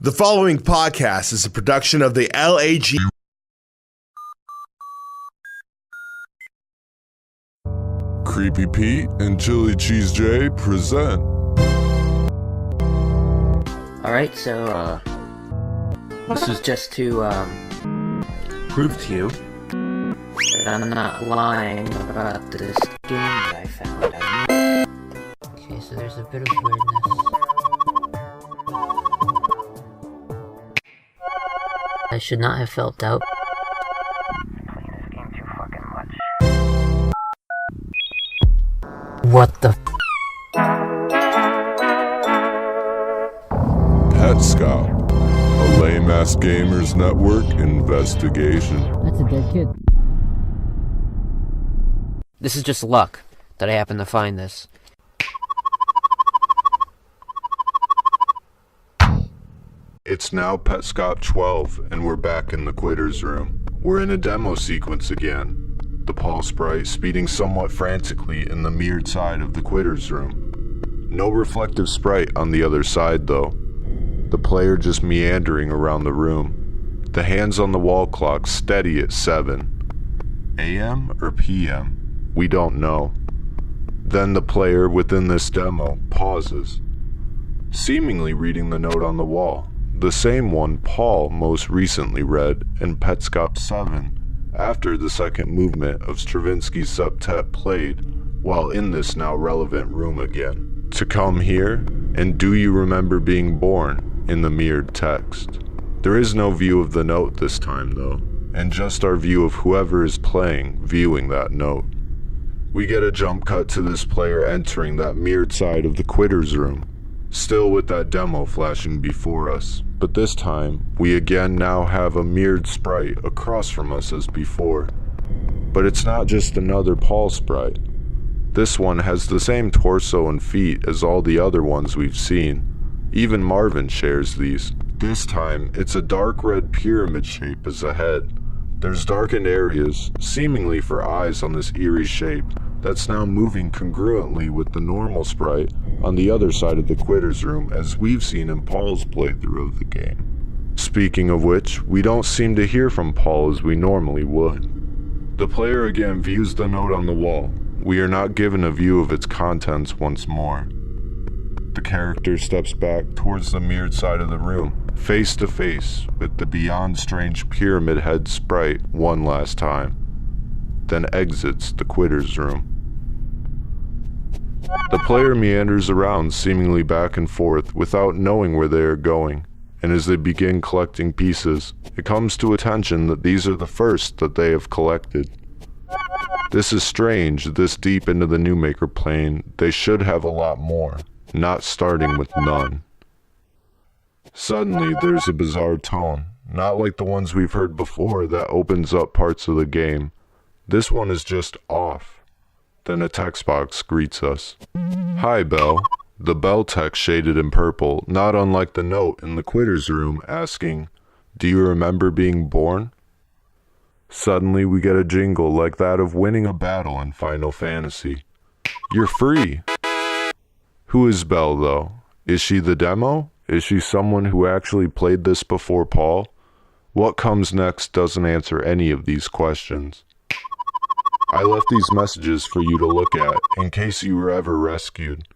The following podcast is a production of the LAG. Creepy Pete and ChiliCheeseJay present. Alright, so, this was just to, prove to you that I'm not lying about this game that I found. Okay, so there's a bit of weirdness. I should not have felt doubt. What the Petscop, a lame-ass gamers network investigation. That's a dead kid. This is just luck that I happened to find this. It's now Petscop 12, and we're back in the Quitter's room. We're in a demo sequence again. The Paul sprite speeding somewhat frantically in the mirrored side of the Quitter's room. No reflective sprite on the other side though. The player just meandering around the room. The hands on the wall clock steady at 7. AM or PM? We don't know. Then the player within this demo pauses, seemingly reading the note on the wall. The same one Paul most recently read in Petscop 7 after the second movement of Stravinsky's septet played while in this now relevant room again. To come here and do you remember being born in the mirrored text. There is no view of the note this time though, and just our view of whoever is playing viewing that note. We get a jump cut to this player entering that mirrored side of the Quitter's room, still with that demo flashing before us. But this time, we again now have a mirrored sprite across from us as before. But it's not just another Paul sprite. This one has the same torso and feet as all the other ones we've seen. Even Marvin shares these. This time, it's a dark red pyramid shape as a head. There's darkened areas, seemingly for eyes on this eerie shape, that's now moving congruently with the normal sprite on the other side of the Quitter's room as we've seen in Paul's playthrough of the game. Speaking of which, we don't seem to hear from Paul as we normally would. The player again views the note on the wall. We are not given a view of its contents once more. The character steps back towards the mirrored side of the room, face to face with the beyond strange pyramid head sprite one last time, then exits the Quitter's room. The player meanders around seemingly back and forth without knowing where they are going, and as they begin collecting pieces, it comes to attention that these are the first that they have collected. This is strange, this deep into the Newmaker plane, they should have a lot more, not starting with none. Suddenly, there's a bizarre tone, not like the ones we've heard before that opens up parts of the game. This one is just off. Then a text box greets us. Hi, Belle. The Belle text shaded in purple, not unlike the note in the Quitter's room asking, do you remember being born? Suddenly we get a jingle like that of winning a battle in Final Fantasy. You're free! Who is Belle though? Is she the demo? Is she someone who actually played this before Paul? What comes next doesn't answer any of these questions. I left these messages for you to look at in case you were ever rescued.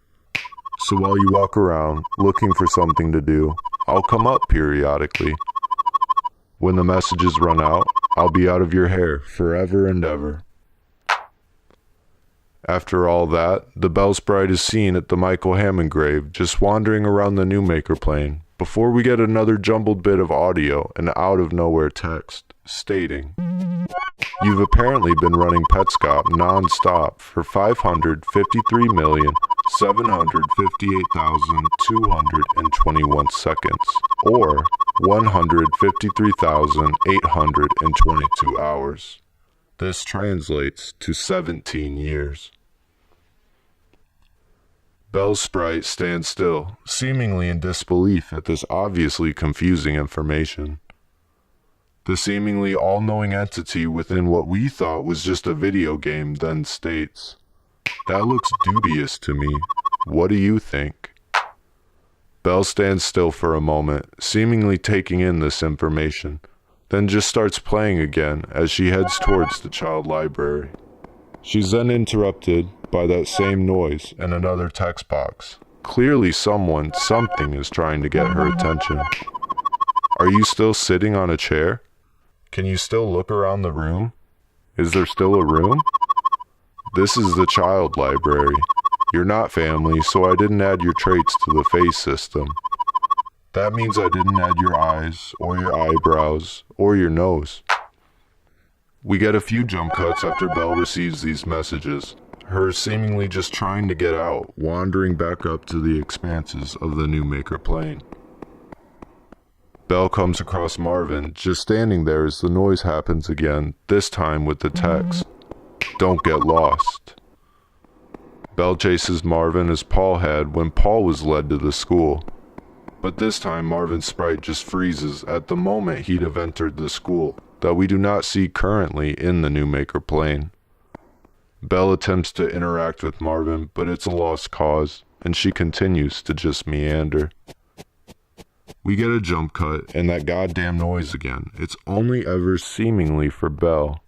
So while you walk around looking for something to do, I'll come up periodically. When the messages run out, I'll be out of your hair forever and ever. After all that, the Belle sprite is seen at the Michael Hammond grave just wandering around the Newmaker plane before we get another jumbled bit of audio and out of nowhere text stating, you've apparently been running Petscop non-stop for 553,758,221 seconds, or 153,822 hours. This translates to 17 years. Belle's sprite stands still, seemingly in disbelief at this obviously confusing information. The seemingly all-knowing entity within what we thought was just a video game then states, that looks dubious to me. What do you think? Belle stands still for a moment, seemingly taking in this information, then just starts playing again as she heads towards the child library. She's then interrupted by that same noise and another text box. Clearly something is trying to get her attention. Are you still sitting on a chair? Can you still look around the room? Is there still a room? This is the child library. You're not family, so I didn't add your traits to the face system. That means I didn't add your eyes, or your eyebrows, or your nose. We get a few jump cuts after Belle receives these messages, her seemingly just trying to get out, wandering back up to the expanses of the New Maker plane. Belle comes across Marvin, just standing there as the noise happens again, this time with the text, "Don't get lost." Belle chases Marvin as Paul had when Paul was led to the school. But this time Marvin's sprite just freezes at the moment he'd have entered the school, that we do not see currently in the New Maker plane. Belle attempts to interact with Marvin, but it's a lost cause, and she continues to just meander. We get a jump cut, and that goddamn noise again. It's only ever seemingly for Belle.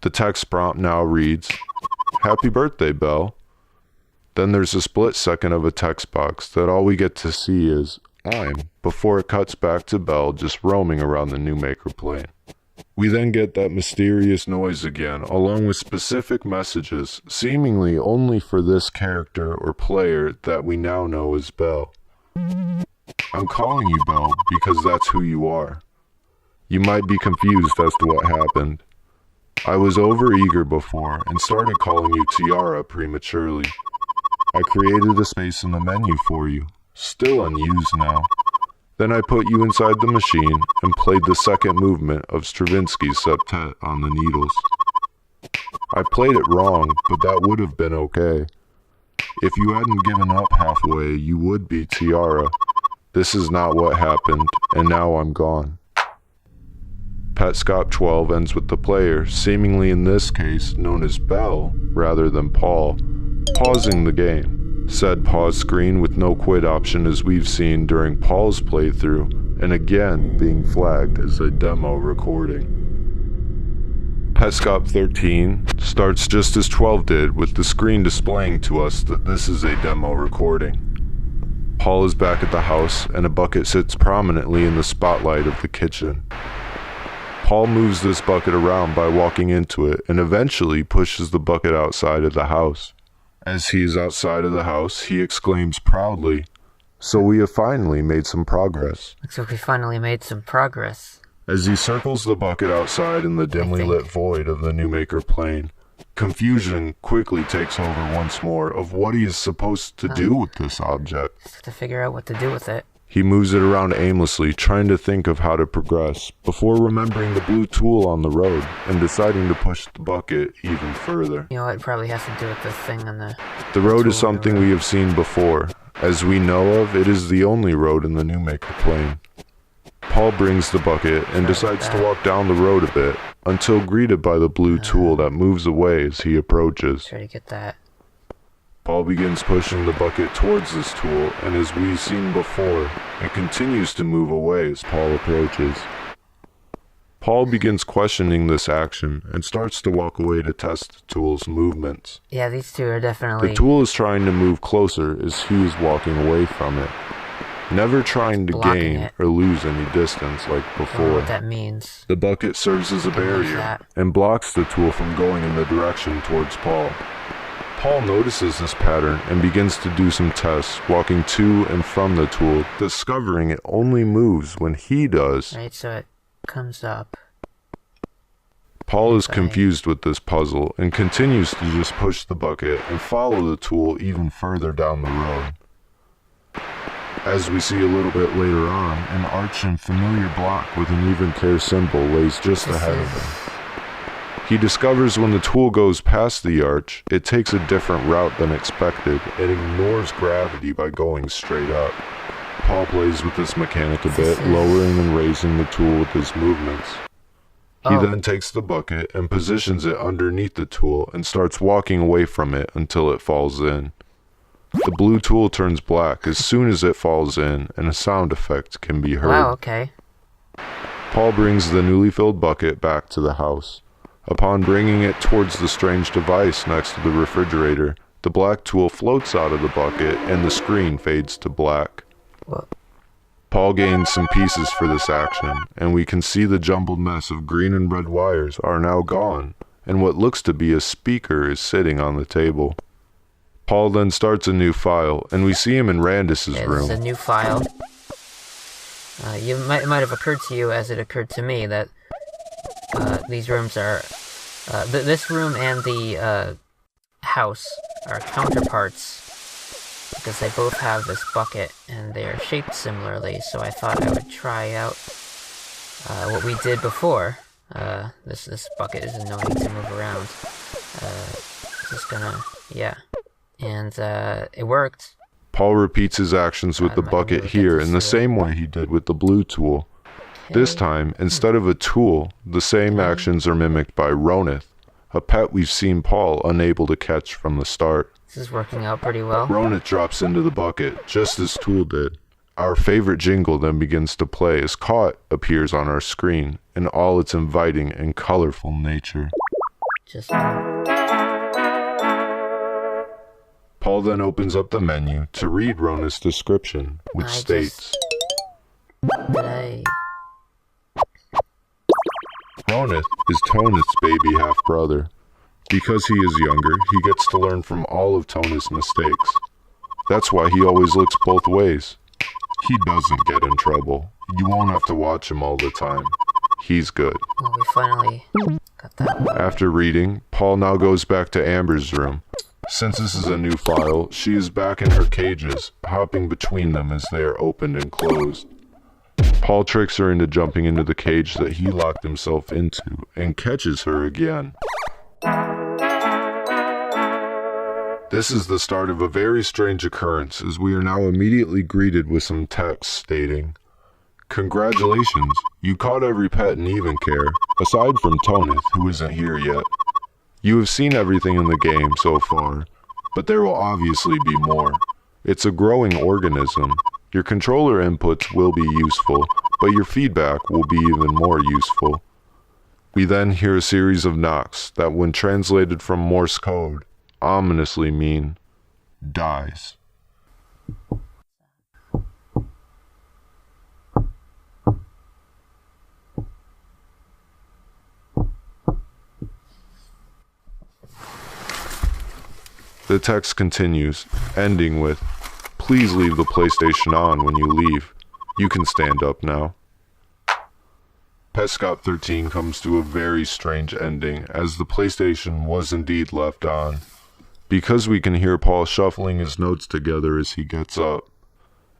The text prompt now reads, "Happy birthday, Belle." Then there's a split second of a text box that all we get to see is, "I'm," before it cuts back to Belle just roaming around the New Maker plane. We then get that mysterious noise again, along with specific messages, seemingly only for this character or player that we now know as Belle. "I'm calling you Belle because that's who you are. You might be confused as to what happened. I was overeager before and started calling you Tiara prematurely. I created a space in the menu for you, still unused now. Then I put you inside the machine and played the second movement of Stravinsky's septet on the needles. I played it wrong, but that would have been okay. If you hadn't given up halfway, you would be Tiara. This is not what happened, and now I'm gone." Petscop 12 ends with the player, seemingly in this case known as Belle rather than Paul, pausing the game. Said pause screen with no quit option as we've seen during Paul's playthrough, and again being flagged as a demo recording. Petscop 13 starts just as 12 did, with the screen displaying to us that this is a demo recording. Paul is back at the house, and a bucket sits prominently in the spotlight of the kitchen. Paul moves this bucket around by walking into it, and eventually pushes the bucket outside of the house. As he is outside of the house, he exclaims proudly, "So we have finally made some progress." Looks like we finally made some progress. As he circles the bucket outside in the dimly lit void of the New Maker plane, confusion quickly takes over once more of what he is supposed to do with this object. Just have to figure out what to do with it. He moves it around aimlessly, trying to think of how to progress, before remembering the blue tool on the road and deciding to push the bucket even further. You know what? It probably has to do with this thing on the... The road is something we have seen before. As we know of, it is the only road in the New Maker plane. Paul brings the bucket and decides to walk down the road a bit, until greeted by the blue tool that moves away as he approaches. Try to get that. Paul begins pushing the bucket towards this tool, and as we've seen before, it continues to move away as Paul approaches. Paul begins questioning this action and starts to walk away to test the tool's movements. Yeah, these two are definitely... The tool is trying to move closer as he is walking away from it, never trying to gain or lose any distance like before. I don't know what that means. The bucket serves as a barrier and blocks the tool from going in the direction towards Paul. Paul notices this pattern and begins to do some tests, walking to and from the tool, discovering it only moves when he does. Right, so it comes up. Paul is confused with this puzzle and continues to just push the bucket and follow the tool even further down the road. As we see a little bit later on, an arched and familiar block with an even care symbol lays just ahead of him. He discovers when the tool goes past the arch, it takes a different route than expected and ignores gravity by going straight up. Paul plays with this mechanic a bit, lowering and raising the tool with his movements. He then takes the bucket and positions it underneath the tool and starts walking away from it until it falls in. The blue tool turns black as soon as it falls in, and a sound effect can be heard. Wow, okay. Paul brings the newly filled bucket back to the house. Upon bringing it towards the strange device next to the refrigerator, the black tool floats out of the bucket and the screen fades to black. What? Paul gains some pieces for this action, and we can see the jumbled mess of green and red wires are now gone, and what looks to be a speaker is sitting on the table. Paul then starts a new file, and we see him in Randus's room. It's a new file. It might have occurred to you, as it occurred to me, that these rooms are... this room and the house are counterparts, because they both have this bucket, and they're shaped similarly, so I thought I would try out what we did before. This bucket is no need to move around. Just gonna... yeah. And it worked. Paul repeats his actions with the bucket here in the same way he did with the blue tool. Okay. This time, instead of a tool, the same actions are mimicked by Ronith, a pet we've seen Paul unable to catch from the start. This is working out pretty well. Ronith drops into the bucket, just as Tool did. Our favorite jingle then begins to play as Caught appears on our screen in all its inviting and colorful nature. Just... Paul then opens up the menu to read Ronith's description, which states... Ronith is Tonith's baby half-brother. Because he is younger, he gets to learn from all of Tonith's mistakes. That's why he always looks both ways. He doesn't get in trouble. You won't have to watch him all the time. He's good. Well, we finally got that one. After reading, Paul now goes back to Amber's room. Since this is a new file, she is back in her cages, hopping between them as they are opened and closed. Paul tricks her into jumping into the cage that he locked himself into, and catches her again. This is the start of a very strange occurrence, as we are now immediately greeted with some text stating, "Congratulations, you caught every pet in Even Care, aside from Tonith, who isn't here yet. You have seen everything in the game so far, but there will obviously be more. It's a growing organism. Your controller inputs will be useful, but your feedback will be even more useful." We then hear a series of knocks that, when translated from Morse code, ominously mean, dies. The text continues, ending with, "Please leave the PlayStation on when you leave. You can stand up now." Petscop 13 comes to a very strange ending, as the PlayStation was indeed left on. Because we can hear Paul shuffling his notes together as he gets up.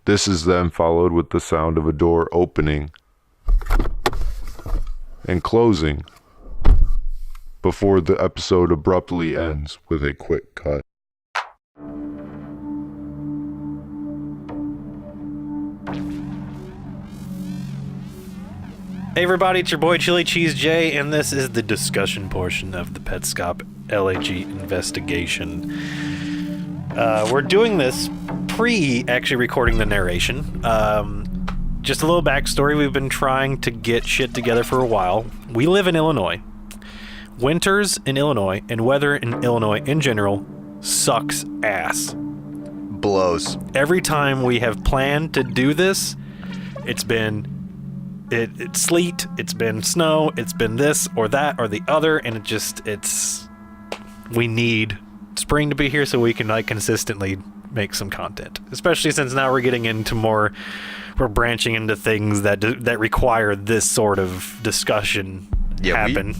This is then followed with the sound of a door opening and closing, before the episode abruptly ends with a quick cut. Hey everybody, it's your boy ChiliCheeseJay, and this is the discussion portion of the Petscop LAG investigation. We're doing this pre-actually recording the narration. Just a little backstory, we've been trying to get shit together for a while. We live in Illinois. Winters in Illinois, and weather in Illinois in general, sucks ass. Blows. Every time we have planned to do this, it's been... It's sleet, it's been snow, it's been this or that or the other, and we need spring to be here so we can consistently make some content. Especially since now we're getting into we're branching into things that require this sort of discussion happen.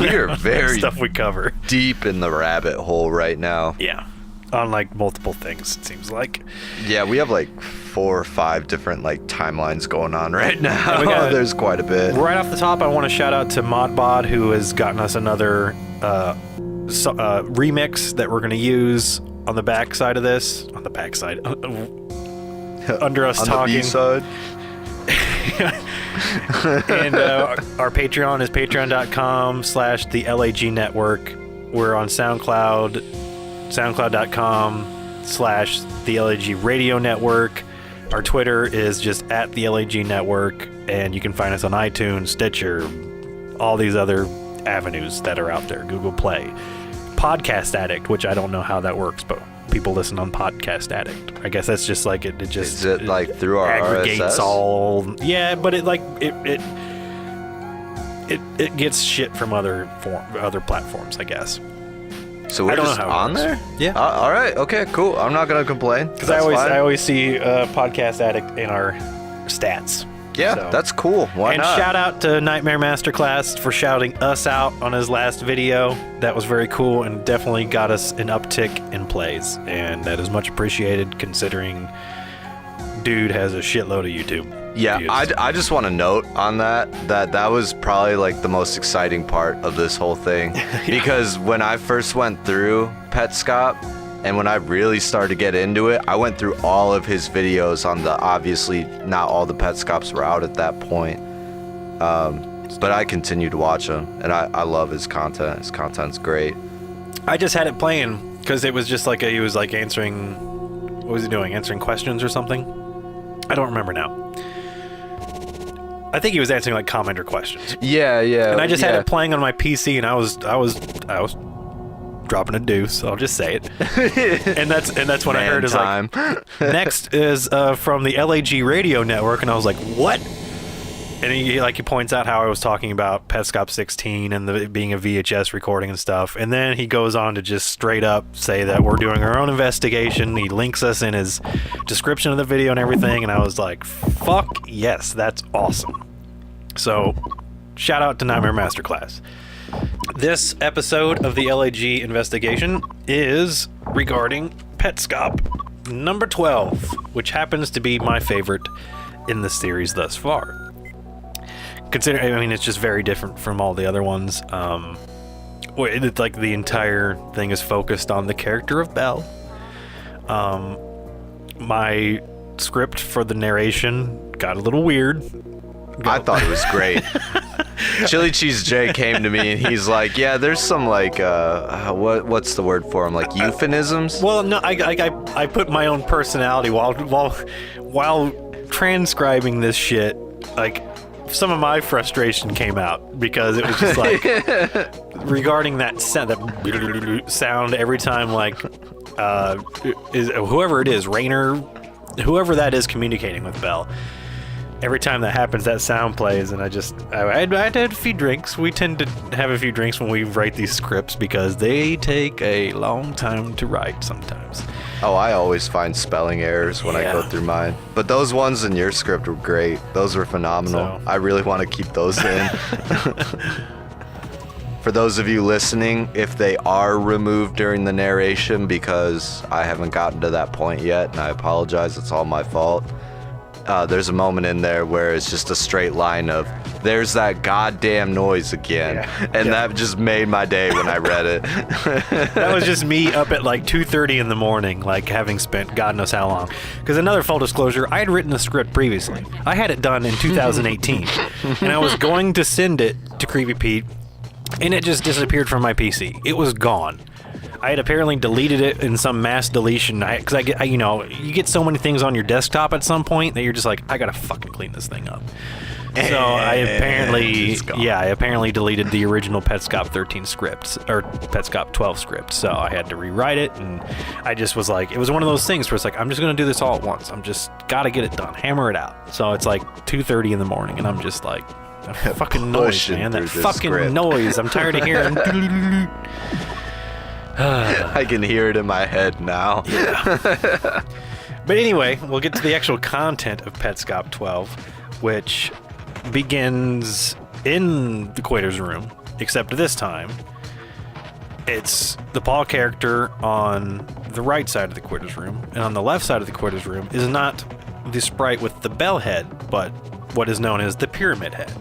We are very stuff we cover deep in the rabbit hole right now. Yeah. On multiple things, it seems like. Yeah, we have 4 or 5 different timelines going on right now. There's quite a bit. Right off the top, I want to shout out to ModBot, who has gotten us another remix that we're going to use on the backside of this. On the backside. Under us talking. On the B-side. And our Patreon is patreon.com/the LAG network. We're on SoundCloud, soundcloud.com/the the LAG Radio Network. Our Twitter is just at the LAG Network, and you can find us on iTunes, Stitcher, all these other avenues that are out there. Google Play, Podcast Addict, which I don't know how that works, but people listen on Podcast Addict. I guess that's just like it just is it like through our aggregates RSS? all. Yeah, but it gets shit from other platforms, I guess. So we're I don't just know how it on works. there? Yeah. All right. Okay. Cool. I'm not gonna complain. Because I always see Podcast Addict in our stats. Yeah, So- that's cool. Why and not? shout out to Nightmare Masterclass for shouting us out on his last video. That was very cool and definitely got us an uptick in plays. And that is much appreciated considering dude has a shitload of YouTube Yeah, views. I just want to note on that was probably like the most exciting part of this whole thing. Because when I first went through Petscop and when I really started to get into it, I went through all of his videos on obviously not all the Petscops were out at that point. But I continue to watch him and I love his content. His content's great. I just had it playing because it was just like he was like answering, what was he doing? Answering questions or something? I don't remember now. I think he was answering like commenter questions. Yeah. And I just had it playing on my PC, and I was dropping a deuce. I'll just say it. and that's when I heard is like next is from the LAG Radio Network, and I was like, what? And he points out how I was talking about Petscop 16 and it being a VHS recording and stuff, and then he goes on to just straight up say that we're doing our own investigation. He links us in his description of the video and everything, and I was like, fuck yes, that's awesome. So shout out to Nightmare Masterclass. This episode of the LAG investigation is regarding Petscop number 12, which happens to be my favorite in the series thus far. It's just very different from all the other ones. It's like the entire thing is focused on the character of Belle. My script for the narration got a little weird. I thought it was great. ChiliCheeseJay came to me and he's like, yeah, there's some like what's the word for them, like euphemisms? Well, no, I put my own personality while transcribing this shit. Like, some of my frustration came out because it was just like regarding that sound every time, like is whoever it is, Rainer, whoever that is communicating with Belle. Every time that happens, that sound plays, and I had a few drinks. We tend to have a few drinks when we write these scripts because they take a long time to write sometimes. Oh, I always find spelling errors when I go through mine. But those ones in your script were great. Those were phenomenal. I really want to keep those in. For those of you listening, if they are removed during the narration, because I haven't gotten to that point yet, and I apologize, it's all my fault. There's a moment in there where it's just a straight line of, there's that goddamn noise again. That just made my day when I read it. That was just me up at like 2:30 in the morning, like having spent God knows how long. Because another full disclosure, I had written the script previously. I had it done in 2018. And I was going to send it to Creepy Pete, and it just disappeared from my PC. It was gone. I had apparently deleted it in some mass deletion, because you get so many things on your desktop at some point that you're just like, I gotta fucking clean this thing up. So I apparently deleted the original Petscop 13 script, or Petscop 12 script. So I had to rewrite it, and I just was like, it was one of those things where it's like, I'm just gonna do this all at once. I'm just gotta get it done, hammer it out. So it's like 2:30 in the morning, and I'm just like, that fucking noise, man, that fucking script. Noise. I'm tired of hearing. I can hear it in my head now. Yeah. But anyway, we'll get to the actual content of Petscop 12, which begins in the Quater's room, except this time it's the Paul character on the right side of the Quater's room, and on the left side of the Quater's room is not the sprite with the bell head, but what is known as the pyramid head.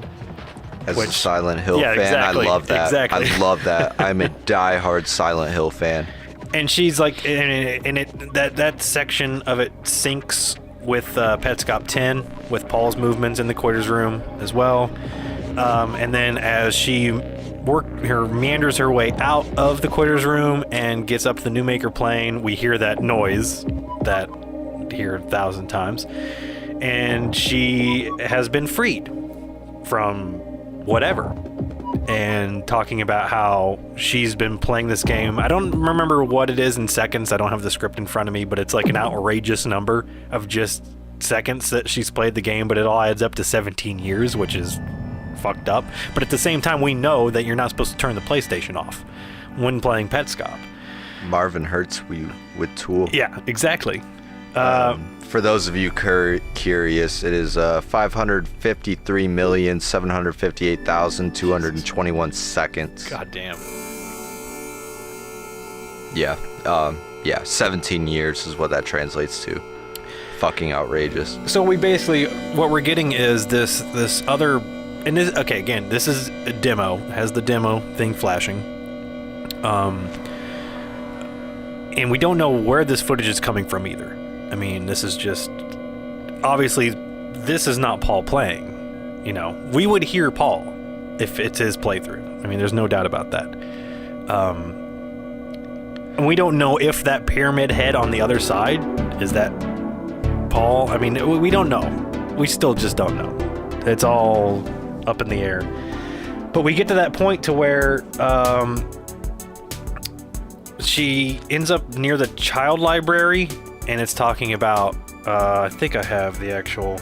As a Silent Hill fan, exactly, I love that. Exactly. I love that. I'm a diehard Silent Hill fan. And she's like, that section of it syncs with Petscop 10, with Paul's movements in the Quater's room as well. And then as she meanders her way out of the Quitters room and gets up to the Newmaker plane, we hear that noise that hear 1,000 times. And she has been freed from whatever. And talking about how she's been playing this game. I don't remember what it is in seconds. I don't have the script in front of me, but it's like an outrageous number of just seconds that she's played the game, but it all adds up to 17 years, which is fucked up. But at the same time, we know that you're not supposed to turn the PlayStation off when playing Petscop. Marvin hurts you with Tool. Yeah, exactly. For those of you curious, it is 553,758,221 seconds. God damn. Yeah. 17 years is what that translates to. Fucking outrageous. So we basically, what we're getting is this other, and this, okay, again, this is a demo, has the demo thing flashing. And we don't know where this footage is coming from either. I mean, this is just, obviously, this is not Paul playing. You know, we would hear Paul if it's his playthrough. I mean, there's no doubt about that. And we don't know if that pyramid head on the other side, is that Paul? I mean, we don't know. We still just don't know. It's all up in the air. But we get to that point to where she ends up near the child library, and it's talking about, I think I have the actual...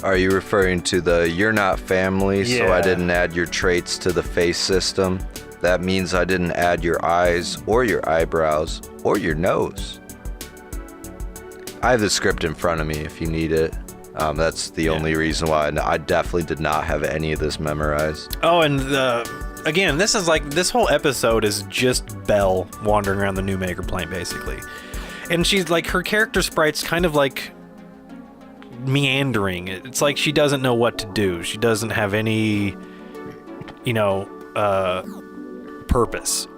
Are you referring to the "you're not family, so I didn't add your traits to the face system"? That means I didn't add your eyes, or your eyebrows, or your nose. I have the script in front of me if you need it. That's the only reason why. I definitely did not have any of this memorized. Oh, and again, this is like, this whole episode is just Belle wandering around the Newmaker plane, basically. And she's like, her character sprite's kind of like meandering. It's like she doesn't know what to do. She doesn't have any, purpose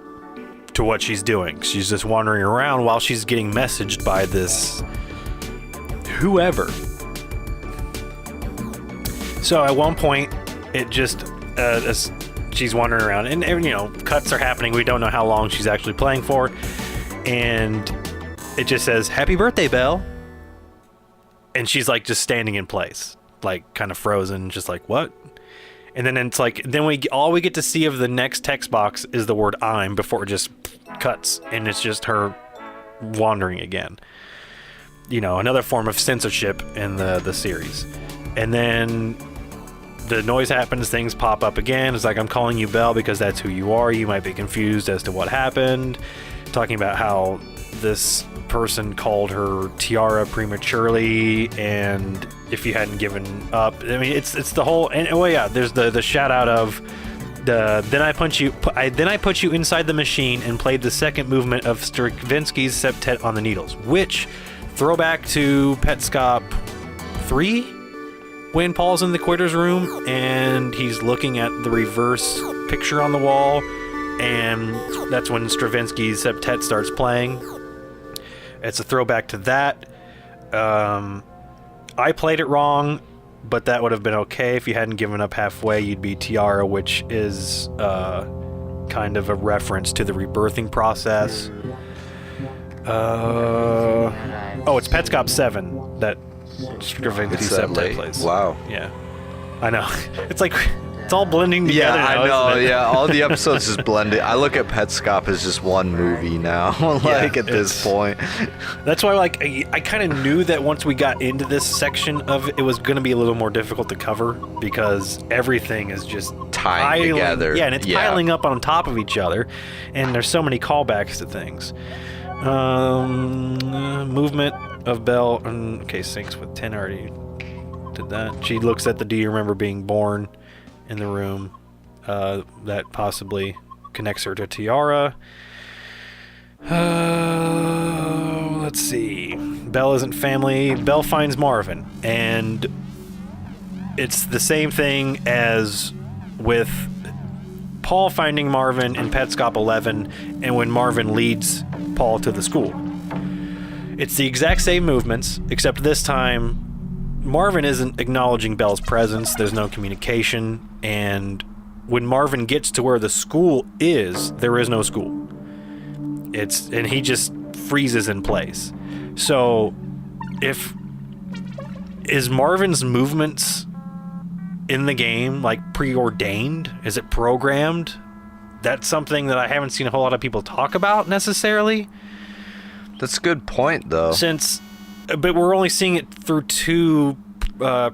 to what she's doing. She's just wandering around while she's getting messaged by this whoever. So at one point, it just, as she's wandering around, and cuts are happening. We don't know how long she's actually playing for. And it just says, "Happy birthday, Belle." And she's like just standing in place, like kind of frozen, just like, what? And then it's like, then all we get to see of the next text box is the word "I'm" before it just cuts, and it's just her wandering again. Another form of censorship in the series. And then the noise happens, things pop up again. It's like, "I'm calling you Belle because that's who you are. You might be confused as to what happened." Talking about how this person called her Tiara prematurely, and if you hadn't given up, I mean, it's the whole. And there's the shout out of the then I put you inside the machine and played the second movement of Stravinsky's Septet on the Needles, which throwback to Petscop 3, when Paul's in the Quitters room and he's looking at the reverse picture on the wall, and that's when Stravinsky's Septet starts playing. It's a throwback to that. I played it wrong, but that would have been okay. If you hadn't given up halfway, you'd be Tiara, which is kind of a reference to the rebirthing process. It's Petscop 7 that Stravinsky's Septet plays. Wow. Yeah. I know. It's like, it's all blending together. Yeah, now, I know. isn't it? Yeah, all the episodes is blended. I look at Petscop as just one movie now. At this point. That's why, I kind of knew that once we got into this section of it was going to be a little more difficult to cover, because everything is just tying together. Yeah, and it's piling up on top of each other, and there's so many callbacks to things. Movement of Belle. Okay, syncs with 10 already did that. She looks at the "Do you remember being born?" in the room. That possibly connects her to Tiara. Let's see. Belle isn't family. Belle finds Marvin, and it's the same thing as with Paul finding Marvin in Petscop 11, and when Marvin leads Paul to the school. It's the exact same movements, except this time Marvin isn't acknowledging Belle's presence. There's no communication, and when Marvin gets to where the school is, there is no school. And he just freezes in place. So, is Marvin's movements in the game like preordained? Is it programmed? That's something that I haven't seen a whole lot of people talk about necessarily. That's a good point, though. But we're only seeing it through two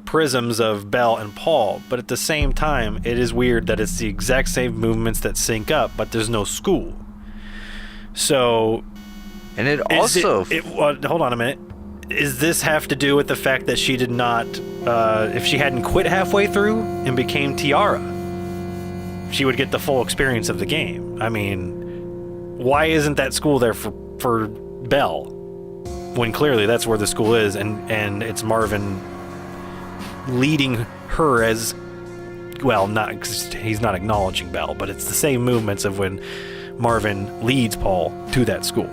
prisms of Belle and Paul. But at the same time, it is weird that it's the exact same movements that sync up, but there's no school. So, and it also... hold on a minute. Does this have to do with the fact that she did not... if she hadn't quit halfway through and became Tiara, she would get the full experience of the game. I mean, why isn't that school there for Belle, when clearly that's where the school is, and it's Marvin leading her as well, not 'cause he's not acknowledging Belle, but it's the same movements of when Marvin leads Paul to that school.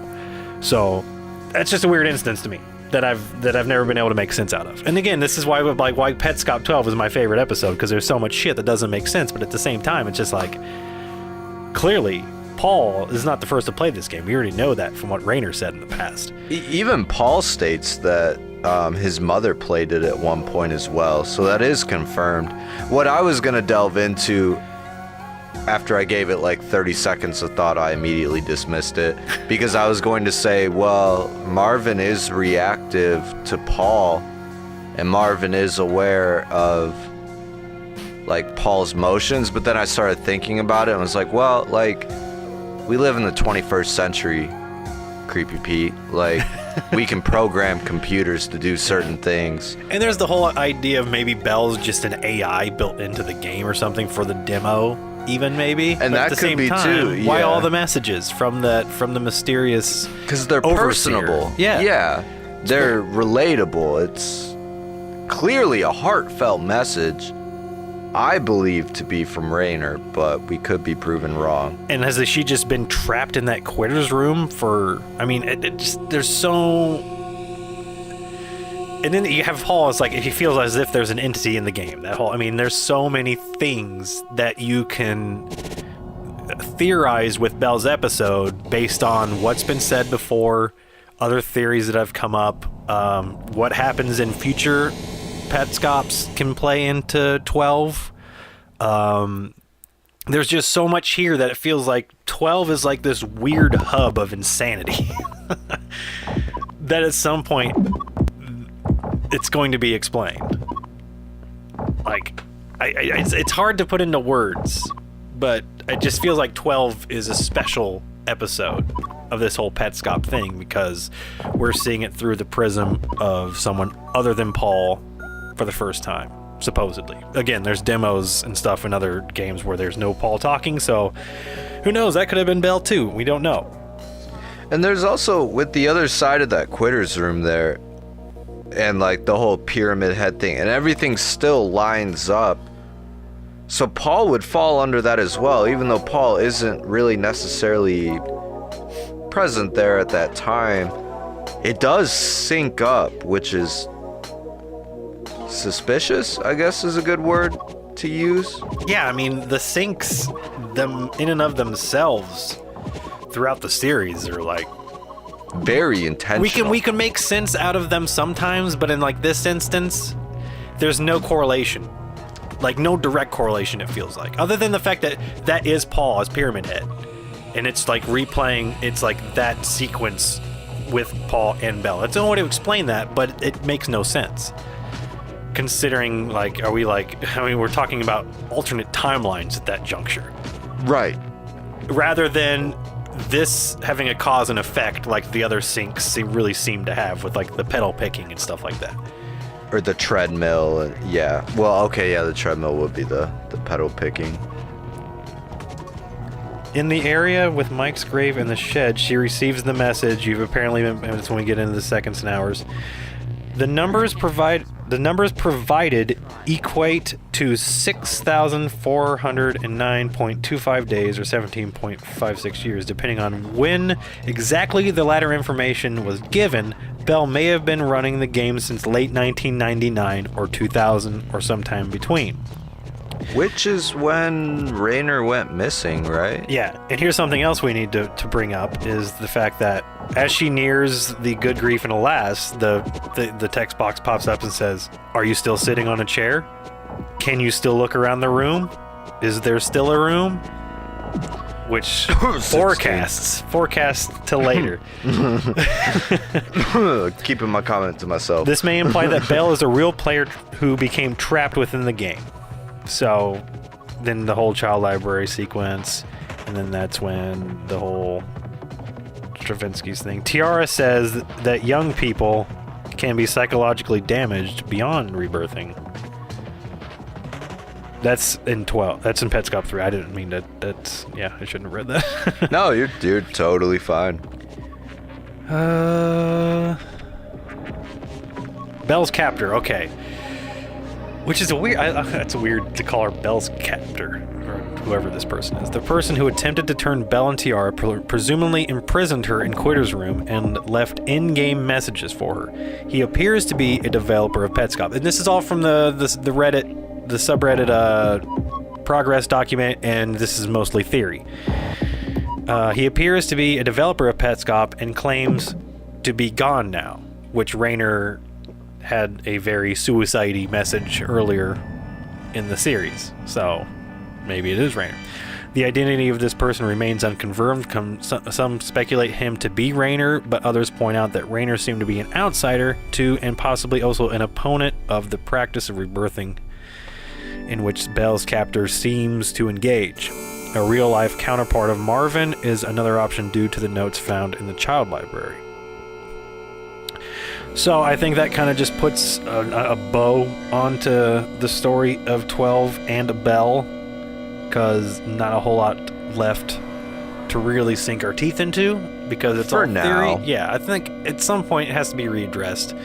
So that's just a weird instance to me that I've never been able to make sense out of. And again, this is why Petscop 12 is my favorite episode, because there's so much shit that doesn't make sense, but at the same time, it's just like, clearly Paul is not the first to play this game. We already know that from what Raynor said in the past. Even Paul states that his mother played it at one point as well, so that is confirmed. What I was going to delve into, after I gave it like 30 seconds of thought, I immediately dismissed it, because I was going to say, well, Marvin is reactive to Paul, and Marvin is aware of like Paul's motions, but then I started thinking about it and was like, well, like, we live in the 21st century, Creepy Pete. Like, we can program computers to do certain things. And there's the whole idea of maybe Belle's just an AI built into the game or something for the demo, even maybe. And that could be too. Yeah. Why all the messages from the mysterious? Because they're overseer. personable. Yeah, they're relatable. It's clearly a heartfelt message. I believe to be from Raynor, but we could be proven wrong. And has she just been trapped in that quitter's room for... I mean, there's so... And then you have Paul, it's like, he feels as if there's an entity in the game. There's so many things that you can theorize with Belle's episode based on what's been said before, other theories that have come up, what happens in future Petscops can play into 12. There's just so much here that it feels like 12 is like this weird hub of insanity that at some point it's going to be explained. Like, it's hard to put into words, but it just feels like 12 is a special episode of this whole Petscop thing, because we're seeing it through the prism of someone other than Paul for the first time, supposedly. Again, there's demos and stuff in other games where there's no Paul talking, so who knows? That could have been Belle too. We don't know. And there's also, with the other side of that quitter's room there, and like the whole pyramid head thing, and everything still lines up. So Paul would fall under that as well, even though Paul isn't really necessarily present there at that time. It does sync up, which is suspicious, I guess is a good word to use. Yeah, I mean, the syncs, them in and of themselves throughout the series are like very intentional. We can make sense out of them sometimes, but in like this instance, there's no correlation. Like, no direct correlation, it feels like. Other than the fact that that is Paul as Pyramid Head. And it's like replaying, it's like that sequence with Paul and Belle. It's the only way to explain that, but it makes no sense. Considering, like, we're talking about alternate timelines at that juncture. Right. Rather than this having a cause and effect like the other syncs really seem to have with, like, the pedal picking and stuff like that. Or the treadmill, yeah. Well, okay, yeah, the treadmill would be the pedal picking. In the area with Mike's grave and the shed, she receives the message. You've apparently been... That's when we get into the seconds and hours. The numbers provided equate to 6,409.25 days or 17.56 years, depending on when exactly the latter information was given. Bell may have been running the game since late 1999 or 2000 or sometime between. Which is when Raynor went missing, right? Yeah, and here's something else we need to bring up is the fact that as she nears the good grief and alas, the text box pops up and says, "Are you still sitting on a chair? Can you still look around the room? Is there still a room?" Which forecasts till later. Keeping my comment to myself. This may imply that Bell is a real player who became trapped within the game. So then the whole child library sequence, and then that's when the whole Stravinsky's thing. Tiara says that young people can be psychologically damaged beyond rebirthing. That's in 12. That's in Petscop 3. I didn't mean that. That's, yeah, I shouldn't have read that. No, you're totally fine. Bell's captor, okay. Which is a weird, it's weird to call her Bell's captor, or whoever this person is. The person who attempted to turn Bell and Tiara presumably imprisoned her in Quitter's room and left in-game messages for her. He appears to be a developer of Petscop. And this is all from the Reddit, the subreddit progress document, and this is mostly theory. He appears to be a developer of Petscop and claims to be gone now, which Raynor had a very suicide-y message earlier in the series, so maybe it is Raynor. The identity of this person remains unconfirmed. Some speculate him to be Raynor, but others point out that Raynor seemed to be an outsider to, and possibly also an opponent of the practice of rebirthing, in which Bell's captor seems to engage. A real-life counterpart of Marvin is another option due to the notes found in the child library. So I think that kind of just puts a bow onto the story of 12 and Bell, because not a whole lot left to really sink our teeth into, because it's all theory. Yeah, I think at some point it has to be readdressed.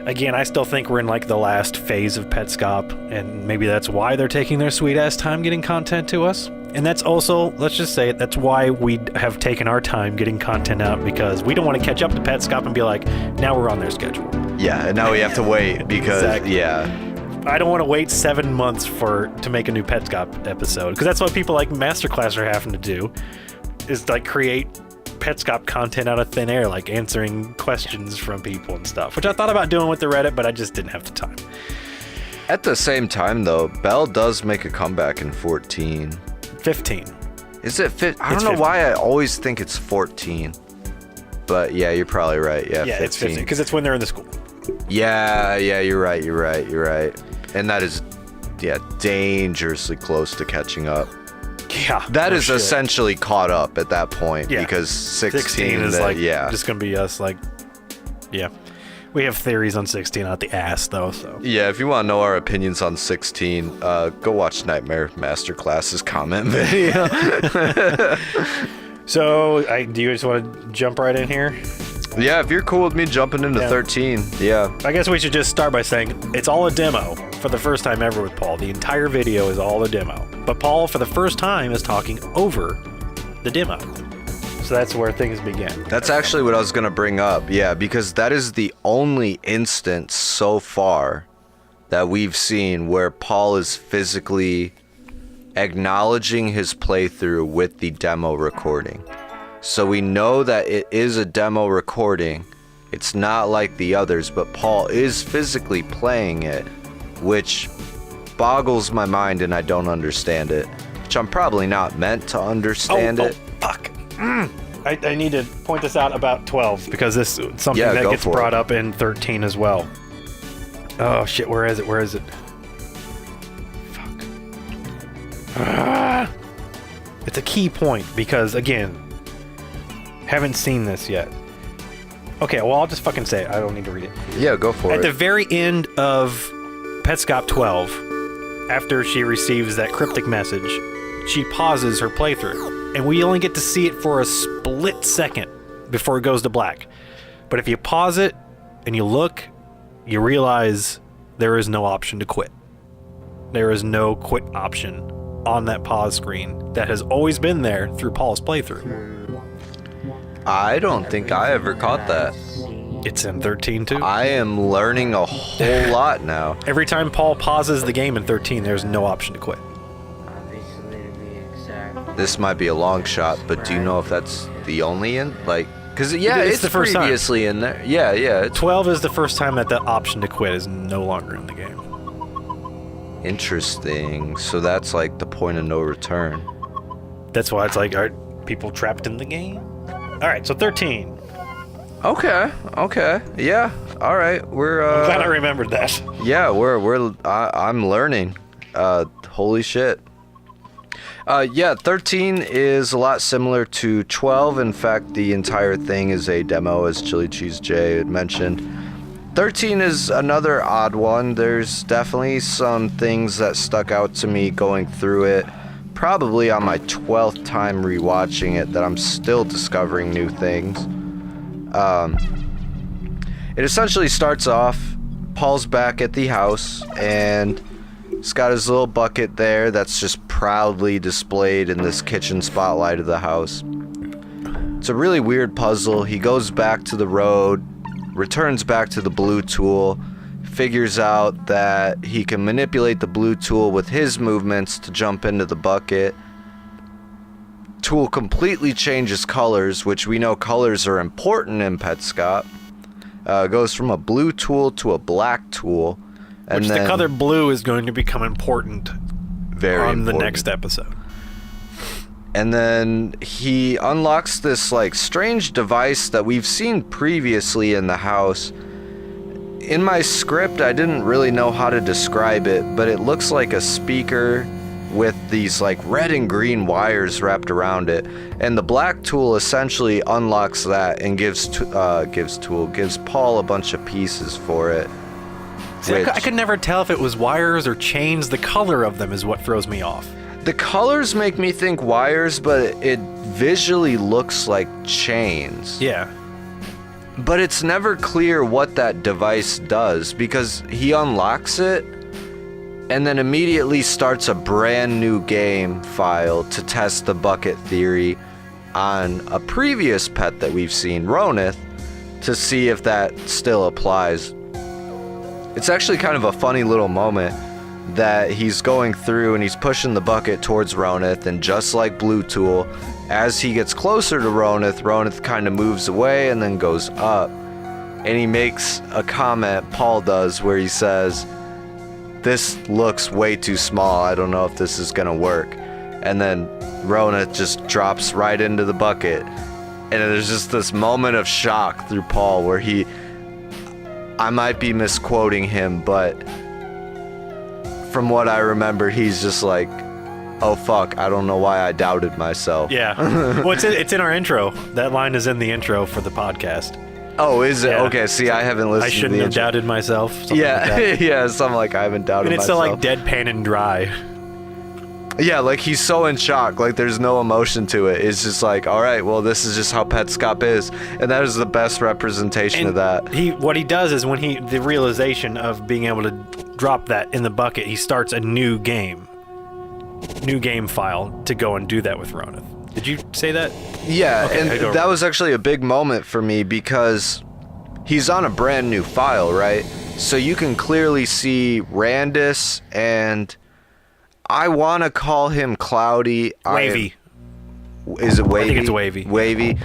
Again, I still think we're in like the last phase of Petscop, and maybe that's why they're taking their sweet ass time getting content to us. And that's also, let's just say it, that's why we have taken our time getting content out, because we don't want to catch up to Petscop and be like, now we're on their schedule. Yeah, and now we have to wait because, Exactly. Yeah. I don't want to wait 7 months to make a new Petscop episode, because that's what people like Masterclass are having to do, is like create Petscop content out of thin air, like answering questions from people and stuff, which I thought about doing with the Reddit, but I just didn't have the time. At the same time, though, Bell does make a comeback in 14. 15. Is it 15? I don't It's know 15. why I always think it's 14. But yeah, you're probably right. Yeah, 15. It's 15, because it's when they're in the school. Yeah, you're right. And that is, dangerously close to catching up. Yeah. That no is shit. essentially caught up at that point, Yeah. because 16 is like just just gonna be us, like, yeah. We have theories on 16 out the ass though, so. Yeah, if you want to know our opinions on 16, go watch Nightmare Masterclass's comment video. So, do you just want to jump right in here? Yeah, if you're cool with me jumping into 13, yeah. I guess we should just start by saying it's all a demo for the first time ever with Paul. The entire video is all a demo. But Paul, for the first time, is talking over the demo. So that's where things begin. That's actually what I was going to bring up, yeah, because that is the only instance so far that we've seen where Paul is physically acknowledging his playthrough with the demo recording. So we know that it is a demo recording. It's not like the others, but Paul is physically playing it, which boggles my mind and I don't understand it, which I'm probably not meant to understand it. Fuck. I need to point this out about 12, because this is something that go gets for brought it. up in 13 as well. Oh shit, where is it? Fuck. It's a key point, because again, haven't seen this yet. Okay, well, I'll just fucking say it. I don't need to read it. Yeah, go for At it. the very end of Petscop 12, after she receives that cryptic message, she pauses her playthrough. And we only get to see it for a split second before it goes to black. But if you pause it and you look, you realize there is no option to quit. There is no quit option on that pause screen that has always been there through Paul's playthrough. I don't think I ever caught that. It's in 13 too. I am learning a whole lot now. Every time Paul pauses the game in 13, there's no option to quit. Obviously, to be exact. This might be a long shot, but do you know if that's the only because it's the first time. previously in there. Yeah, it's 12 is the first time that the option to quit is no longer in the game. interesting. So that's like the point of no return. That's why it's like, are people trapped in the game? All right, so 13. Okay. Yeah. All right. We're I'm glad I remembered that. Yeah, I'm learning. Holy shit. 13 is a lot similar to 12. In fact, the entire thing is a demo, as ChiliCheeseJay had mentioned. 13 is another odd one. There's definitely some things that stuck out to me going through it. Probably on my 12th time rewatching it that I'm still discovering new things. It essentially starts off, Paul's back at the house, and he's got his little bucket there that's just proudly displayed in this kitchen spotlight of the house. It's a really weird puzzle. He goes back to the road, returns back to the blue tool, figures out that he can manipulate the blue tool with his movements to jump into the bucket. Tool completely changes colors, which we know colors are important in Petscop. Goes from a blue tool to a black tool. And Which then, the color blue is going to become important very on the important. next episode. And then he unlocks this like strange device that we've seen previously in the house. In my script, I didn't really know how to describe it, but it looks like a speaker with these like red and green wires wrapped around it. And the black tool essentially unlocks that and gives Paul a bunch of pieces for it. See, I could never tell if it was wires or chains. The color of them is what throws me off. The colors make me think wires, but it visually looks like chains. Yeah. But it's never clear what that device does, because he unlocks it and then immediately starts a brand new game file to test the bucket theory on a previous pet that we've seen, Ronith, to see if that still applies. It's actually kind of a funny little moment that he's going through and he's pushing the bucket towards Ronith, and just like Blue Tool, as he gets closer to Ronith, Ronith kind of moves away and then goes up. And he makes a comment, Paul does, where he says, "This looks way too small. I don't know if this is gonna work." And then Ronith just drops right into the bucket. And there's just this moment of shock through Paul where I might be misquoting him, but from what I remember, he's just like, "Oh fuck, I don't know why I doubted myself." Yeah. Well, it's in our intro. That line is in the intro for the podcast. Oh, is it? Yeah. Okay, see, I haven't listened I to shouldn't the have intro. doubted myself. Something Yeah, like that. yeah, something like I haven't doubted And it's so myself. like deadpan and dry. Yeah, like he's so in shock, like there's no emotion to it. It's just like, all right, well, this is just how Petscop is, and that is the best representation of that. What he does is when the realization of being able to drop that in the bucket, he starts a new game file to go and do that with Ronith. Did you say that? Yeah, Okay, I and don't- that was actually a big moment for me because he's on a brand new file, right? So you can clearly see Randus and I want to call him Cloudy. Wavy. Is it Wavy? I think it's Wavy. Wavy.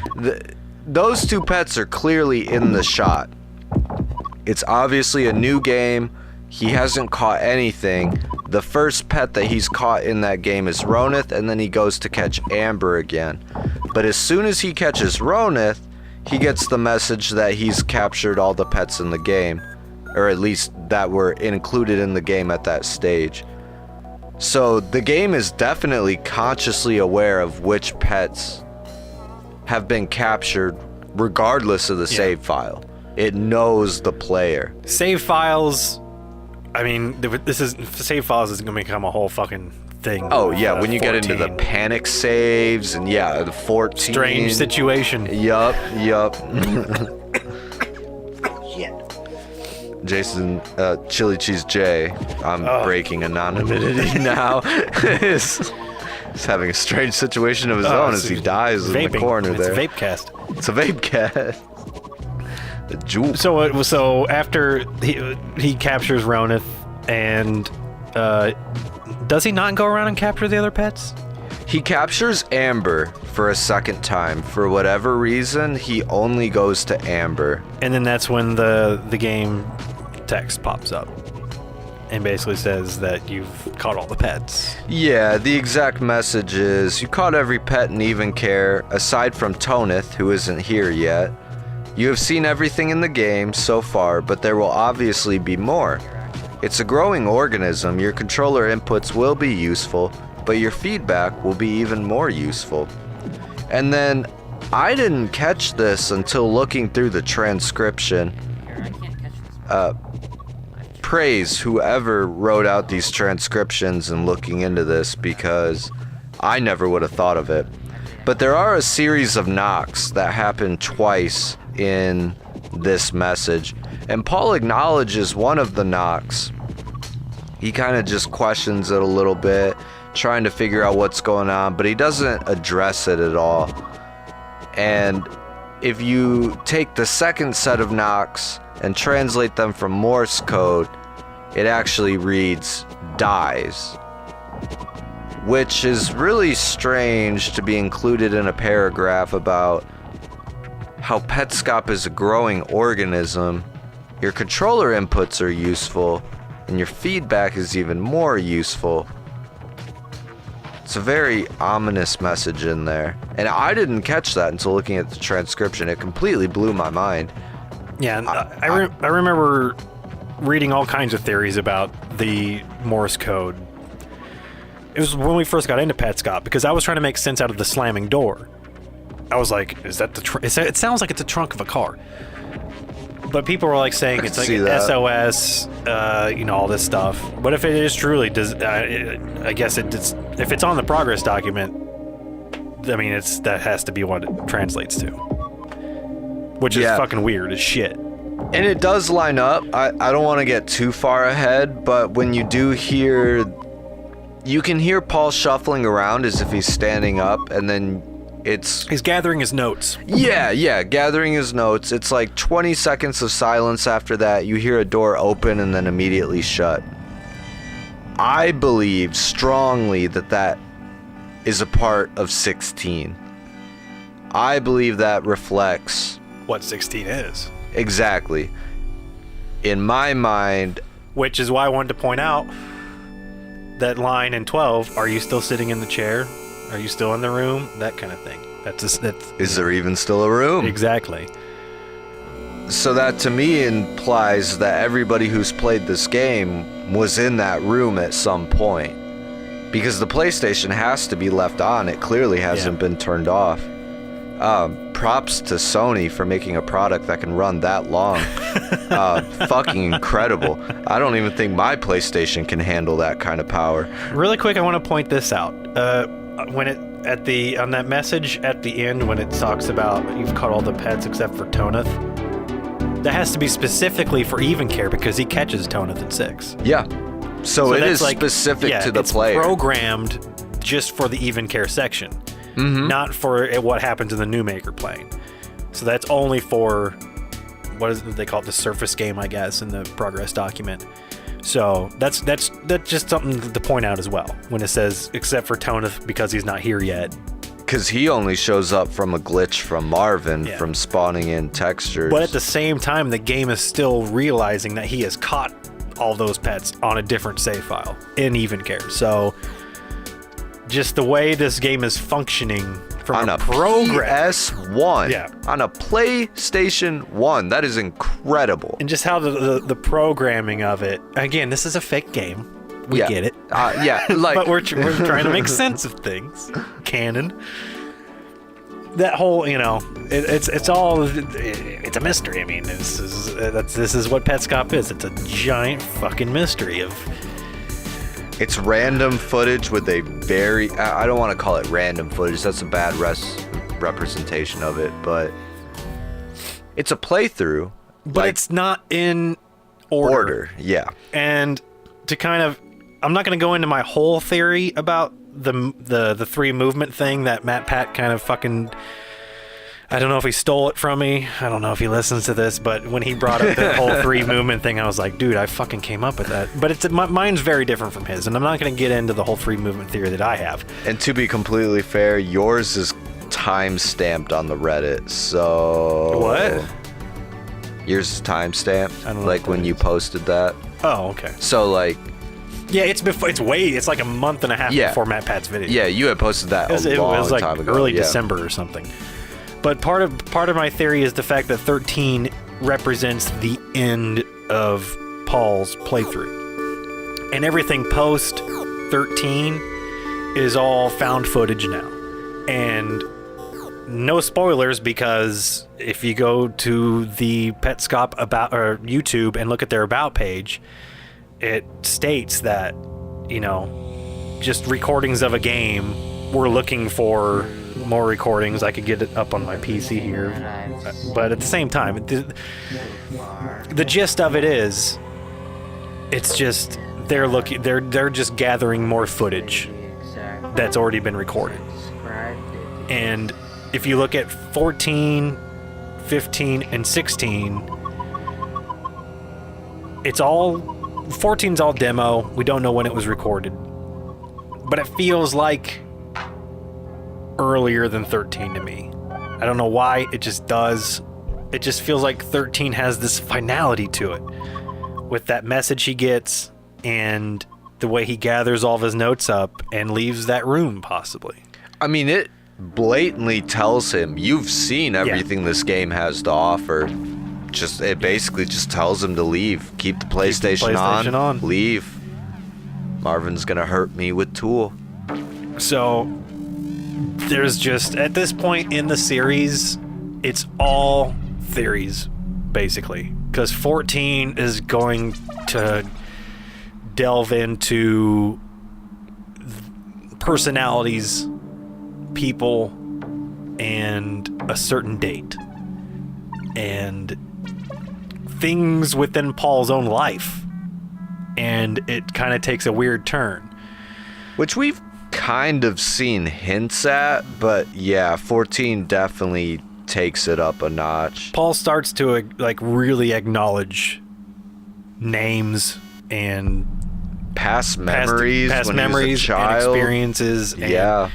Those two pets are clearly in the shot. It's obviously a new game. He hasn't caught anything. The first pet that he's caught in that game is Ronith, and then he goes to catch Amber again. But as soon as he catches Ronith, he gets the message that he's captured all the pets in the game, or at least that were included in the game at that stage. So the game is definitely consciously aware of which pets have been captured regardless of the save file. It knows the player. Save files. I mean, save files is going to become a whole fucking thing. Oh with, yeah, when you get into the 14. panic saves and the 14. Strange situation. Yup. Jason, ChiliCheeseJay, I'm breaking anonymity now, is having a strange situation of his own as he dies in the corner there. It's a vape cast. It's a vape cast. Jewel. So after he captures Ronith, and does he not go around and capture the other pets? He captures Amber for a second time. For whatever reason, he only goes to Amber. And then that's when the game text pops up and basically says that you've caught all the pets. Yeah, the exact message is, you caught every pet in even care, aside from Tonith, who isn't here yet. You have seen everything in the game so far, but there will obviously be more. It's a growing organism. Your controller inputs will be useful, but your feedback will be even more useful. And then, I didn't catch this until looking through the transcription. Praise whoever wrote out these transcriptions and looking into this, because I never would have thought of it. But there are a series of knocks that happen twice in this message, and Paul acknowledges one of the knocks. He kind of just questions it a little bit, trying to figure out what's going on, but he doesn't address it at all. And if you take the second set of knocks and translate them from Morse code, it actually reads dies, which is really strange to be included in a paragraph about how Petscop is a growing organism, your controller inputs are useful, and your feedback is even more useful. It's a very ominous message in there, and I didn't catch that until looking at the transcription. It completely blew my mind. Yeah, I remember reading all kinds of theories about the Morse code. It was when we first got into Petscop, because I was trying to make sense out of the slamming door. I was like, is that the it sounds like it's the trunk of a car. But people were like saying it's like SOS, all this stuff. But if it is truly, I guess if it's on the progress document, I mean, that has to be what it translates to. Which is fucking weird as shit. And it does line up. I don't want to get too far ahead, but when you do hear, you can hear Paul shuffling around as if he's standing up, and then he's gathering his notes. Yeah, gathering his notes. It's like 20 seconds of silence after that. You hear a door open and then immediately shut. I believe strongly that is a part of 16. I believe that reflects what 16 is. Exactly. In my mind. Which is why I wanted to point out that line in 12, are you still sitting in the chair? Are you still in the room? That kind of thing. Is there even still a room? Exactly. So that to me implies that everybody who's played this game was in that room at some point. Because the PlayStation has to be left on. It clearly hasn't been turned off. Props to Sony for making a product that can run that long. Fucking incredible. I don't even think my PlayStation can handle that kind of power. Really quick, I want to point this out. When on that message at the end, when it talks about you've caught all the pets except for Tonith, that has to be specifically for even care, because he catches Tonith in 6. Yeah. So it is specific to the player. It's programmed just for the even care section. Mm-hmm. Not for what happens in the new Maker plane. So that's only for, what is it they call it, the surface game, I guess, in the progress document. So that's just something to point out as well, when it says, except for Tonith, because he's not here yet. Because he only shows up from a glitch from Marvin, from spawning in textures. But at the same time, the game is still realizing that he has caught all those pets on a different save file in even care. So just the way this game is functioning from on a program. PS1. Yeah. On a PlayStation 1. That is incredible. And just how the programming of it. Again, this is a fake game. We get it. Like, but we're trying to make sense of things. Canon. That whole, it's all, it's a mystery. I mean, this is what Petscop is. It's a giant fucking mystery of. It's random footage with a very, I don't want to call it random footage. That's a bad representation of it, but it's a playthrough. But it's not in order. Yeah. And to kind of, I'm not going to go into my whole theory about the 3 movement thing that Matt Pat kind of fucking I don't know if he stole it from me. I don't know if he listens to this, but when he brought up the whole 3 movement thing, I was like, dude, I fucking came up with that. But mine's very different from his, and I'm not going to get into the whole 3 movement theory that I have. And to be completely fair, yours is time-stamped on the Reddit, so... What? Yours is time-stamped? I don't know like what when that you is. posted that? Oh, okay. So, like... Yeah, it's like a month and a half before Matt Pat's video. Yeah, you had posted that It long was like time ago. early yeah. December or something. But part of my theory is the fact that 13 represents the end of Paul's playthrough. And everything post 13 is all found footage now. And no spoilers, because if you go to the Petscop about or YouTube and look at their about page, it states that, you know, just recordings of a game. We're looking for more recordings. I could get it up on my PC here, but at the same time, the gist of it is, it's just they're just gathering more footage that's already been recorded. And if you look at 14, 15, and 16, it's all 14's all demo. We don't know when it was recorded, but it feels like earlier than 13 to me. I don't know why, it just does. It just feels like 13 has this finality to it, with that message he gets and the way he gathers all of his notes up and leaves that room, possibly. I mean, it blatantly tells him, you've seen everything this game has to offer. It basically just tells him to leave. Keep the PlayStation on. Leave. Marvin's gonna hurt me with Tool. So there's just, at this point in the series, it's all theories, basically. Because 14 is going to delve into personalities, people, and a certain date. And things within Paul's own life. And it kind of takes a weird turn. Which we've kind of seen hints at, but yeah, 14 definitely takes it up a notch. Paul starts to really acknowledge names and past memories when he was a child. And experiences. Yeah.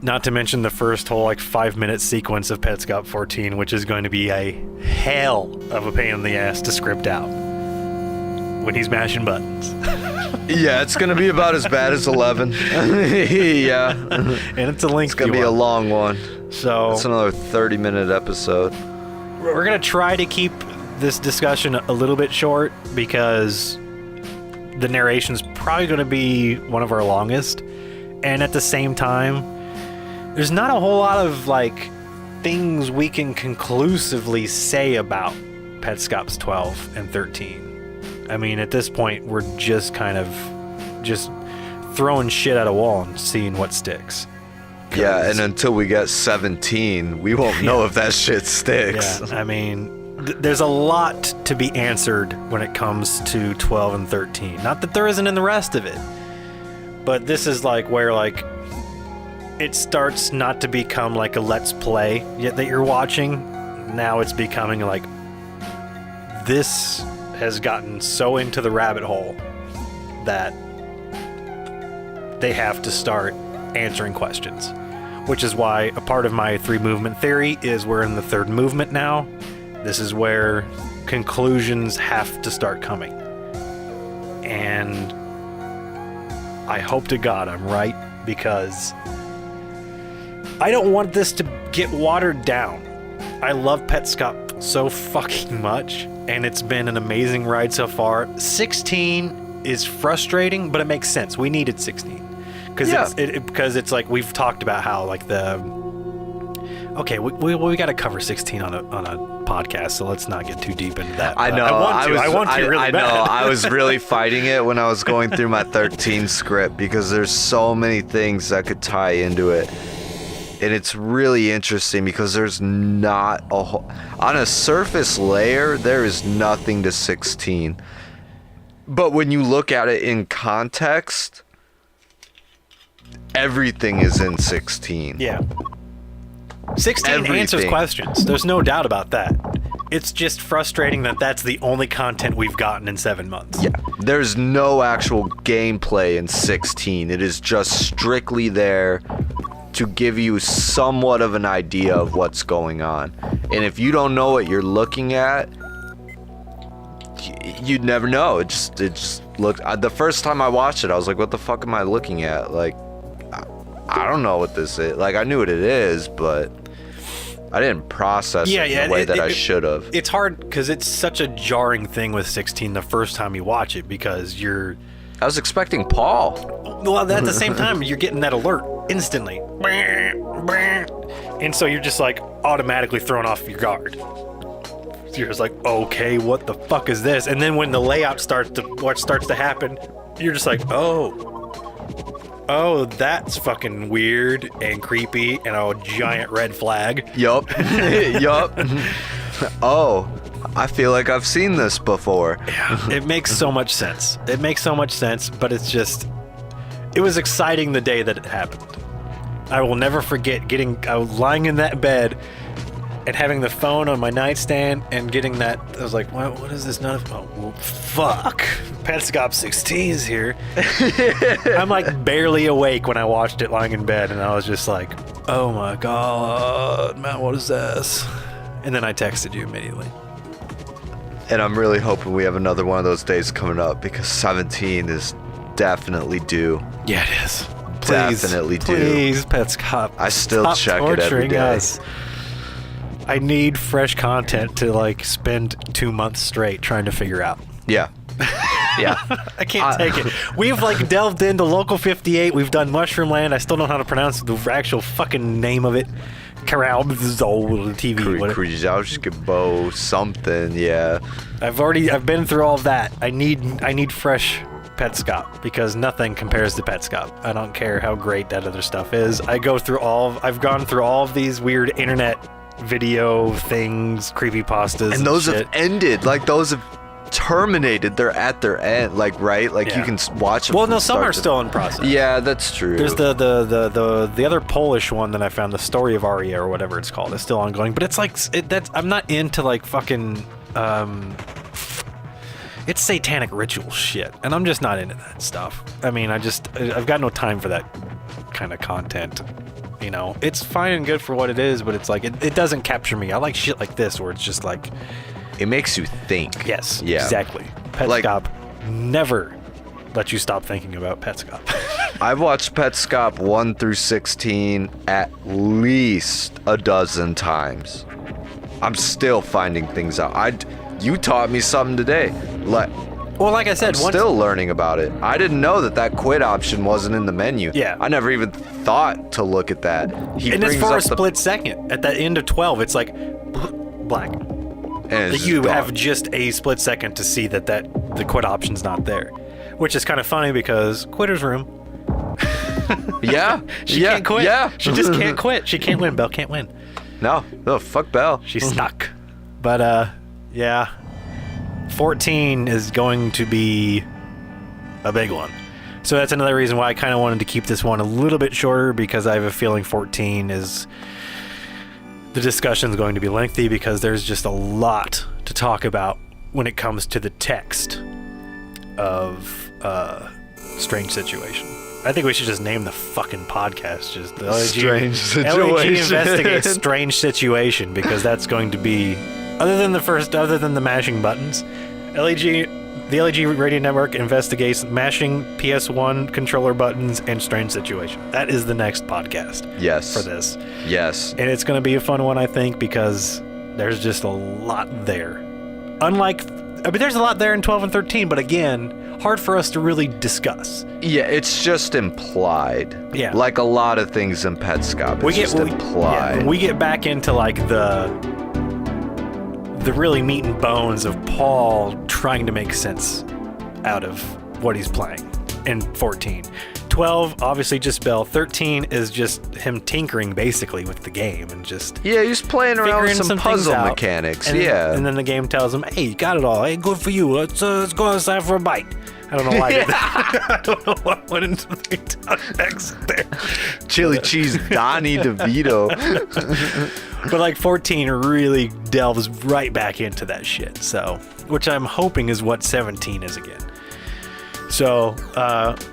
Not to mention the first whole 5-minute sequence of Petscop 14, which is going to be a hell of a pain in the ass to script out when he's mashing buttons. Yeah, it's going to be about as bad as 11. Yeah. And it's a lengthy It's going to be a long one. So it's another 30-minute episode. We're going to try to keep this discussion a little bit short, because the narration's probably going to be one of our longest. And at the same time, there's not a whole lot of things we can conclusively say about Petscops 12 and 13. I mean, at this point, we're just kind of just throwing shit at a wall and seeing what sticks. Yeah, and until we get 17, we won't know if that shit sticks. Yeah, I mean, there's a lot to be answered when it comes to 12 and 13. Not that there isn't in the rest of it, but this is where it starts not to become a let's play yet that you're watching. Now it's becoming this has gotten so into the rabbit hole that they have to start answering questions, which is why a part of my 3 movement theory is we're in the 3rd movement now. This is where conclusions have to start coming. And I hope to God I'm right, because I don't want this to get watered down. I love Petscop so fucking much, and it's been an amazing ride so far. 16 is frustrating, but it makes sense. We needed 16. Because it's we've talked about how we got to cover 16 on a podcast, so let's not get too deep into that. I know. I want to really bad. I know. I was really fighting it when I was going through my 13 script, because there's so many things that could tie into it. And it's really interesting because there's not a whole... On a surface layer, there is nothing to 16. But when you look at it in context, everything is in 16. Yeah. 16 answers everything. questions. There's no doubt about that. It's just frustrating that that's the only content we've gotten in 7 months. Yeah, there's no actual gameplay in 16. It is just strictly there to give you somewhat of an idea of what's going on. And if you don't know what you're looking at, you'd never know. It just looked. The first time I watched it, I was like, "What the fuck am I looking at?" Like, I don't know what this is. Like, I knew what it is, but I didn't process it in the way that I should have. It's hard because it's such a jarring thing with 16 the first time you watch it because you're. I was expecting Paul. Well, at the same time, you're getting that alert instantly. And so you're just like automatically thrown off your guard. You're just like, okay, what the fuck is this? And then when the layout starts to happen, you're just like, oh, that's fucking weird and creepy and a giant red flag. Yup. Yup. Oh, I feel like I've seen this before. Yeah, it makes so much sense. It makes so much sense, but it's just, it was exciting the day that it happened. I will never forget I was lying in that bed and having the phone on my nightstand and getting that. I was like, what is this? Oh, well, fuck. Petscop 16's here. I'm like barely awake when I watched it lying in bed, and I was just like, oh my God, Matt, what is this? And then I texted you immediately. And I'm really hoping we have another one of those days coming up because 17 is definitely due. Yeah, it is. Please, definitely due. Please, Petscop. I still stop check it every torturing day. us. I need fresh content to like spend 2 months straight trying to figure out. Yeah. Yeah. I can't take it. We've like delved into Local 58. We've done Mushroom Land. I still don't know how to pronounce the actual fucking name of it. Karalbzol TV. Krzyzewski something, yeah. I've been through all of that. I need fresh Petscop because nothing compares to Petscop. I don't care how great that other stuff is. I've gone through all of these weird internet video things, creepypastas, And those shit. have ended. Like, those have terminated. They're at their end. Like, right? Like, Yeah. you can watch them. Well, from no, some start are to- still in process. Yeah, that's true. There's the other Polish one that I found, the Story of Aria or whatever it's called. It's still ongoing, but it's like I'm not into like fucking it's satanic ritual shit, and I'm just not into that stuff. I mean, I've got no time for that kind of content. You know, it's fine and good for what it is, but it's like it doesn't capture me. I like shit like this where it's just like, it makes you think. yes, Yeah. exactly. Petscop never let you stop thinking about Petscop. I've watched Petscop 1 through 16 at least a dozen times. I'm still finding things out. You taught me something today. Well, like I said, I'm still learning about it. I didn't know that quit option wasn't in the menu. Yeah. I never even thought to look at that. And it's for a split second. At the end of 12, it's like black. And You have just a split second to see that the quit option's not there, which is kind of funny because Quitter's Room. Yeah. She yeah. can't quit. Yeah. She just can't quit. She can't win. Belle can't win. No, fuck Belle. She's stuck. But yeah, 14 is going to be a big one. So that's another reason why I kind of wanted to keep this one a little bit shorter, because I have a feeling 14 is, the discussion's going to be lengthy because there's just a lot to talk about when it comes to the text of Strange Situation. I think we should just name the fucking podcast just the Strange Situation. LAG Investigates Strange Situation, because that's going to be, other than the mashing buttons, the LAG Radio Network investigates mashing PS1 controller buttons and Strange Situation. That is the next podcast. Yes. For this. Yes. And it's going to be a fun one, I think, because there's just a lot there. There's a lot there in 12 and 13, but again, hard for us to really discuss. Yeah, it's just implied. Yeah. Like a lot of things in Petscop, it's just implied. When we get back into like the really meat and bones of Paul trying to make sense out of what he's playing in 14. 12, obviously just Bell. 13 is just him tinkering basically with the game and just Yeah, he's playing around with figuring some things puzzle out. mechanics. And yeah. and then the game tells him, "Hey, you got it all. Hey, good for you. Let's go outside for a bite." I don't know why I did that. I don't know what went into the exit there. Chili cheese Donnie DeVito. But like 14 really delves right back into that shit. So, which I'm hoping is what 17 is again. So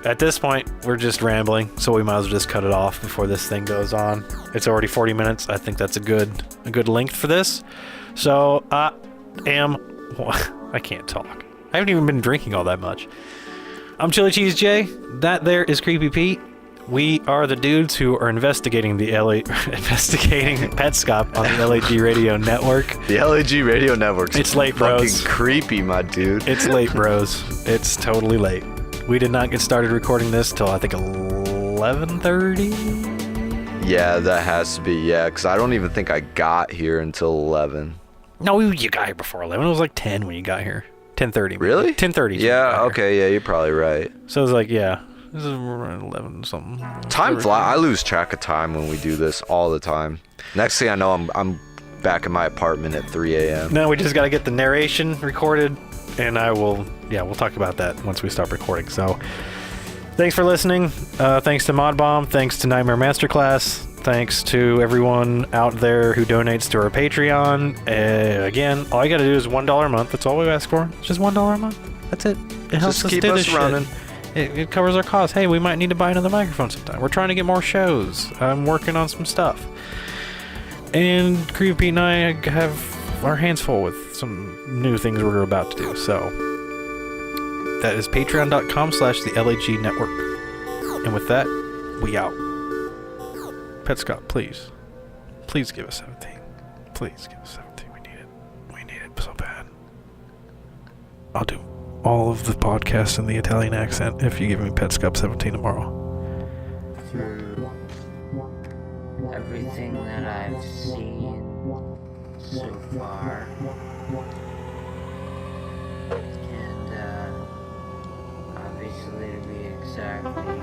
at this point, we're just rambling, so we might as well just cut it off before this thing goes on. It's already 40 minutes. I think that's a good length for this. So I can't talk. I haven't even been drinking all that much. I'm ChiliCheeseJay. That there is Creepy Pete. We are the dudes who are investigating investigating Petscop on the LAG Radio Network. The LAG Radio Network's It's late, bros. fucking creepy, my dude. It's late, bros. It's totally late. We did not get started recording this till I think 11:30. Yeah, that has to be. Yeah, because I don't even think I got here until 11. No, you got here before 11. It was like 10 when you got here. 10:30. Really? 10:30. Yeah. Okay. Yeah, you're probably right. So it was like, yeah, this is around 11 something. Time flies. I lose track of time when we do this all the time. Next thing I know, I'm back in my apartment at 3 a.m. No, we just got to get the narration recorded, and we'll talk about that once we stop recording. So, thanks for listening. Thanks to Mod Bomb. Thanks to Nightmare Masterclass. Thanks to everyone out there who donates to our Patreon. Again, all you got to do is $1 a month. That's all we ask for. It's just $1 a month. That's it. It helps Just us keep do us this running. shit. It covers our costs. Hey, we might need to buy another microphone sometime. We're trying to get more shows. I'm working on some stuff. And Creepy Pete and I have our hands full with some new things we're about to do. So that is patreon.com/the LAG network. And with that, we out. Petscop, please give us 17. Please give us 17. We need it so bad. I'll do all of the podcast in the Italian accent if you give me Petscop 17 tomorrow. Through everything that I've seen so far, and obviously to be exactly